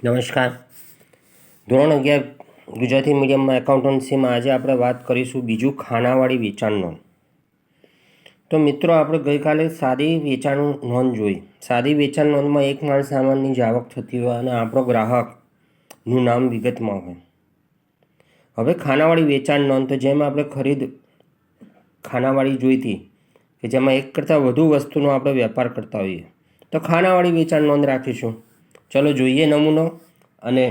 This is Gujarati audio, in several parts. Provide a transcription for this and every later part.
નમસ્કાર. ધોરણ 11 ગુજરાતી મીડિયમમાં એકાઉન્ટન્સીમાં આજે આપણે વાત કરીશું બીજું ખાનાવાળી વેચાણ નોંધ. તો મિત્રો, આપણે ગઈકાલે સાદી વેચાણ નોંધ જોઈ. સાદી વેચાણ નોંધમાં એક માલ સામાનની જ આવક થતી હોય અને આપણો ગ્રાહકનું નામ વિગતમાં હોય. હવે ખાનાવાળી વેચાણ નોંધ, તો જેમાં આપણે ખાનાવાળી જોઈ હતી કે જેમાં એક કરતાં વધુ વસ્તુનો આપણે વેપાર કરતા હોઈએ, તો ખાનાવાળી વેચાણ નોંધ રાખીશું. ચલો જોઈએ નમૂનો અને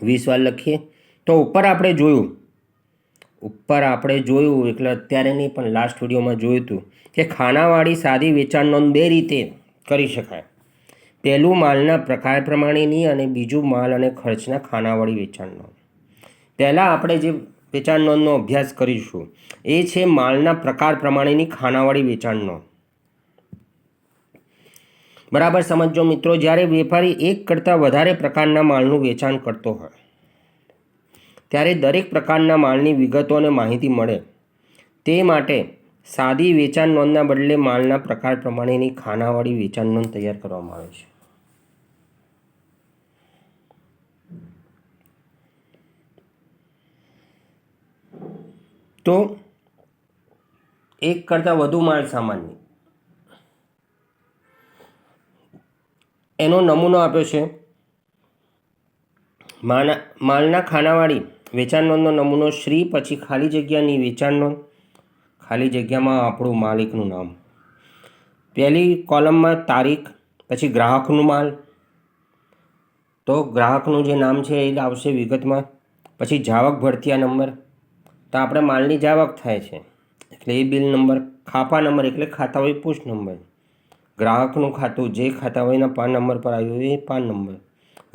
20 વાર લખીએ. તો ઉપર આપણે જોયું એટલે અત્યારે નહીં પણ લાસ્ટ વિડીયોમાં જોયું હતું કે ખાનાવાળી સાદી વેચાણ નોંધ બે રીતે કરી શકાય. પહેલું માલના પ્રકાર પ્રમાણેની અને બીજું માલ અને ખર્ચના ખાનાવાળી વેચાણ નોંધ. પહેલાં આપણે જે વેચાણ નોંધનો અભ્યાસ કરીશું એ છે માલના પ્રકાર પ્રમાણેની ખાનાવાળી વેચાણ નોંધ. બરાબર સમજો મિત્રો. જ્યારે વેપારી એક કરતાં વધારે પ્રકારના માલનું વેચાણ કરતો હોય ત્યારે દરેક પ્રકારના માલની વિગતો અને માહિતી મળે તે માટે સાદી વેચાણ નોંધના બદલે માલના પ્રકાર પ્રમાણેની ખાનાવાળી વેચાણ નોંધ તૈયાર કરવામાં આવે છે. તો એક કરતાં વધુ માલ સામાનની એનો નમૂનો આપ્યો છે. માલના ખાનાવાળી વેચાણ નોંધનો નમૂનો શ્રી, પછી ખાલી જગ્યાની વેચાણ નોંધ, ખાલી જગ્યામાં આપણું માલિકનું નામ, પહેલી કોલમમાં તારીખ, પછી ગ્રાહકનું માલ, તો ગ્રાહકનું જે નામ છે એ આવશે વિગતમાં, પછી જાવક ભરતીયા નંબર, તો આપણે માલની જાવક થાય છે એટલે એ બિલ નંબર, ખાપા નંબર એટલે ખાતા હોય પુષ્ઠ નંબર, ગ્રાહકનું ખાતું જે ખાતા હોયના પાન નંબર પર આવ્યું એ પાન નંબર.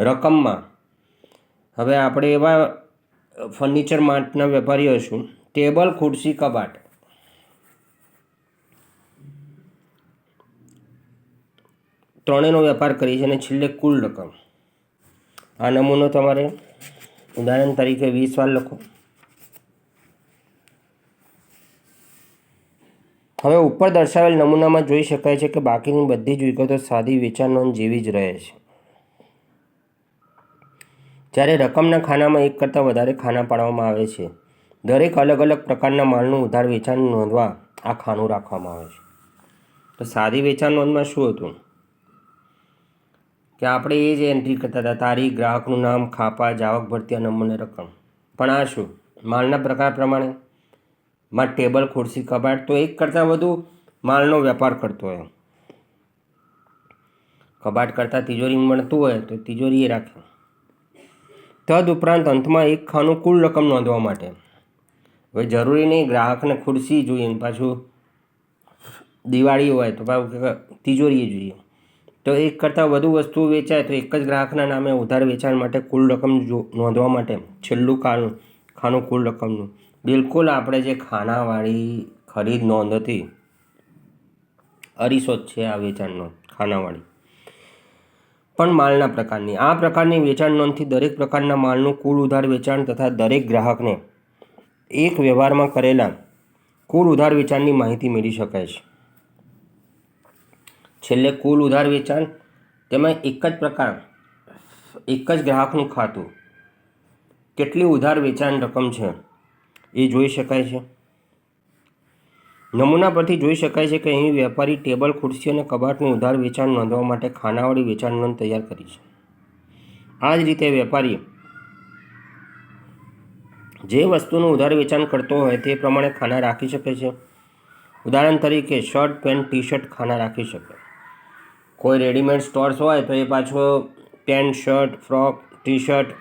રકમમાં હવે આપણે એવા ફર્નિચર માર્ટના વેપારી હશું, ટેબલ, ખુરશી, કબાટ, ત્રણેયનો વેપાર કરી છે અને છેલ્લે કુલ રકમ. આ નમૂનો તમારે ઉદાહરણ તરીકે 20 વાર લખો. હવે ઉપર દર્શાવેલ નમૂનામાં જોઈ શકાય છે કે બાકીની બધી જ વિગતો સાદી વેચાણ નોંધ જેવી જ રહે છે. જ્યારે રકમના ખાનામાં એક કરતાં વધારે ખાના પાડવામાં આવે છે, દરેક અલગ અલગ પ્રકારના માલનું ઉધાર વેચાણ નોંધવા આ ખાનું રાખવામાં આવે છે. તો સાદી વેચાણ નોંધમાં શું હતું કે આપણે એ જ એન્ટ્રી કરતા હતા, તારીખ, ગ્રાહકનું નામ, ખાપા, જાવક ભરતીયા નંબર અને રકમ. પણ આ શું, માલના પ્રકાર પ્રમાણે માં ટેબલ, ખુરશી, કબાટ, તો એક કરતાં વધુ માલનો વેપાર કરતો હોય. કબાટ કરતાં તિજોરી મળતું હોય તો તિજોરી એ રાખે. તદુપરાંત અંતમાં એક ખાનું કુલ રકમ નોંધવા માટે. હવે જરૂરી નહીં ગ્રાહકને ખુરશી જોઈએ પાછું દિવાળી હોય તો પાછું તિજોરી જોઈએ. તો એક કરતાં વધુ વસ્તુઓ વેચાય તો એક જ ગ્રાહકના નામે ઉધાર વેચાણ માટે કુલ રકમ નોંધવા માટે છેલ્લું ખાનું કુલ રકમનું. બિલકુલ આપણે જે ખાનાવાળી ખરીદ નોંધ હતી અરીસો જ છે આ વેચાણ નોંધ ખાનાવાળી, પણ માલના પ્રકારની. આ પ્રકારની વેચાણ નોંધથી દરેક પ્રકારના માલનું કુલ ઉધાર વેચાણ તથા દરેક ગ્રાહકને એક વ્યવહારમાં કરેલા કુલ ઉધાર વેચાણની માહિતી મેળવી શકાય છે. છેલ્લે કુલ ઉધાર વેચાણ, તેમાં એક જ ગ્રાહકનું ખાતું, કેટલી ઉધાર વેચાણ રકમ છે એ જોઈ શકાય છે. નમૂના પરથી જોઈ શકાય છે કે અહીં વેપારી ટેબલ, ખુરશી અને કબાટનું ઉધાર વેચાણ નોંધવા માટે ખાનાવાળી વેચાણ નોંધ તૈયાર કરી છે. આ જ રીતે વેપારી જે વસ્તુનું ઉધાર વેચાણ કરતો હોય તે પ્રમાણે ખાના રાખી શકે છે. ઉદાહરણ તરીકે શર્ટ, પેન્ટ, ટી શર્ટ ખાના રાખી શકે. કોઈ રેડીમેડ સ્ટોર્સ હોય તો એ પાછો pant, shirt, frock, T shirt,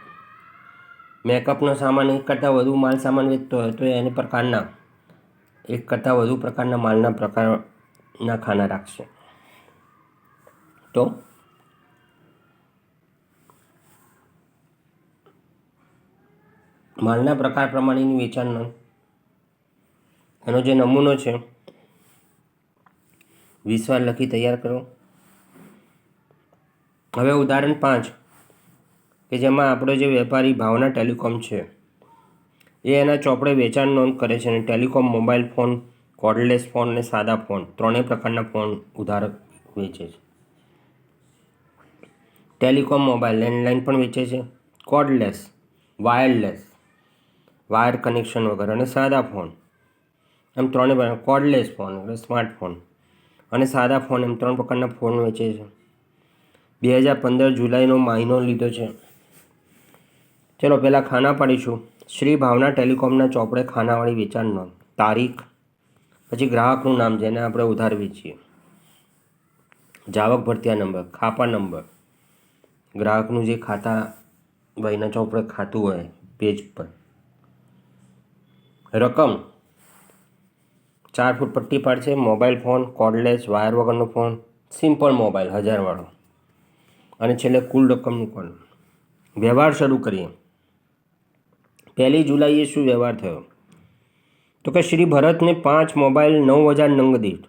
મેકઅપનો સામાન એક કરતાં વધુ માલ સામાન વેચતો હોય તો એને પ્રકારના એક કરતાં વધુ પ્રકારના માલના પ્રકારના ખાના રાખશે. તો માલના પ્રકાર પ્રમાણેની વેચાણ નોંધ, એનો જે નમૂનો છે 20 વાર લખી તૈયાર કરો. હવે ઉદાહરણ 5 કે જેમાં આપણો જે વેપારી ભાવના ટેલિકોમ છે એ એના ચોપડે વેચાણ નોંધ કરે છે અને telecom, mobile phone, cordless phone અને સાદા ફોન ત્રણેય પ્રકારના ફોન ઉધાર વેચે છે. ટેલિકોમ મોબાઈલ લેન્ડલાઇન પણ વેચે છે, કોર્ડલેસ, વાયરલેસ, વાયર કનેક્શન વગર અને સાદા ફોન એમ ત્રણેય પ્રકાર. કોર્ડલેસ ફોન એટલે સ્માર્ટફોન અને સાદા ફોન એમ 3 પ્રકારના ફોન વેચે છે. 2015 જુલાઈનો મહિનો લીધો છે. ચલો પહેલાં ખાના પાડીશું. શ્રી ભાવના ટેલિકોમના ચોપડે ખાનાવાળી વેચાણ નોંધ, તારીખ, પછી ગ્રાહકનું નામ જેને આપણે ઉધાર વેચીએ, જાવક ભરતિયા નંબર, ખાપા નંબર, ગ્રાહકનું જે ખાતા ભાઈના ચોપડે ખાતું હોય પેજ પર, રકમ 4 ફૂટ પટ્ટી પાડશે, મોબાઈલ ફોન, કોર્ડલેસ, વાયર વગરનો ફોન, સિમ્પલ મોબાઈલ 1000 વાળો અને છેલ્લે કુલ રકમનું કોણ. વ્યવહાર શરૂ કરીએ. 1 જુલાઈએ શું વ્યવહાર થયો? તો કે શ્રી ભરતને 5 મોબાઈલ 9000 નંગ દીઠ,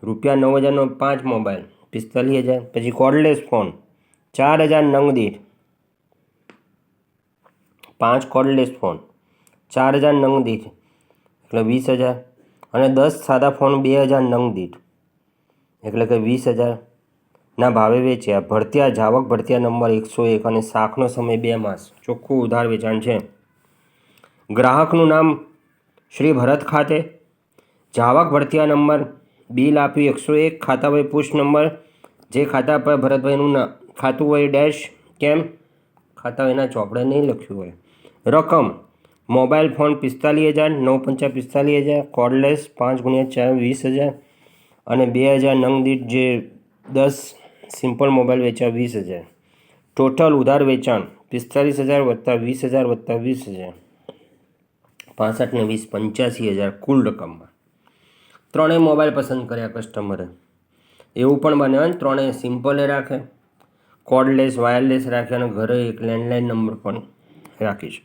₹9000નો 5 મોબાઈલ 45000. પછી કોર્ડલેસ ફોન 4000 નંગ દીઠ, 5 કોર્ડલેસ ફોન 4000 નંગ દીઠ એટલે 20000 અને 10 સાદા ફોન 2000 નંગ દીઠ એટલે કે 20000 ના ભાવે વેચ્યા. ભરતિયા જાવક ભરતિયા નંબર 101 અને શાખનો સમય 2 માસ. ચોખ્ખું ઉધાર વેચાણ છે. ગ્રાહકનું નામ શ્રી ભરત ખાતે, જાવક ભરતિયા નંબર, બિલ આપ્યું 101, ખાતાભાઈ પુષ્ટ નંબર, જે ખાતા પર ભરતભાઈનું ખાતું હોય ડેશ, કેમ ખાતાભાઈના ચોપડે નહીં લખ્યું હોય. રકમ મોબાઈલ ફોન 45000, 9 5 45000, કોર્ડલેસ 5 × 4 20000 અને 2000 નંગ દીઠ જે 10 સિમ્પલ મોબાઈલ વેચ્યા 20000. ટોટલ ઉધાર વેચાણ 45000 વત્તા 20000 વત્તા 20000, 65 ને 20 85000 કુલ રકમમાં. ત્રણેય મોબાઈલ પસંદ કર્યા કસ્ટમરે. એવું પણ બને હોય ત્રણેય સિમ્પલે રાખે, કોર્ડલેસ વાયરલેસ રાખે અને ઘરે એક લેન્ડલાઇન નંબર પણ રાખીશ.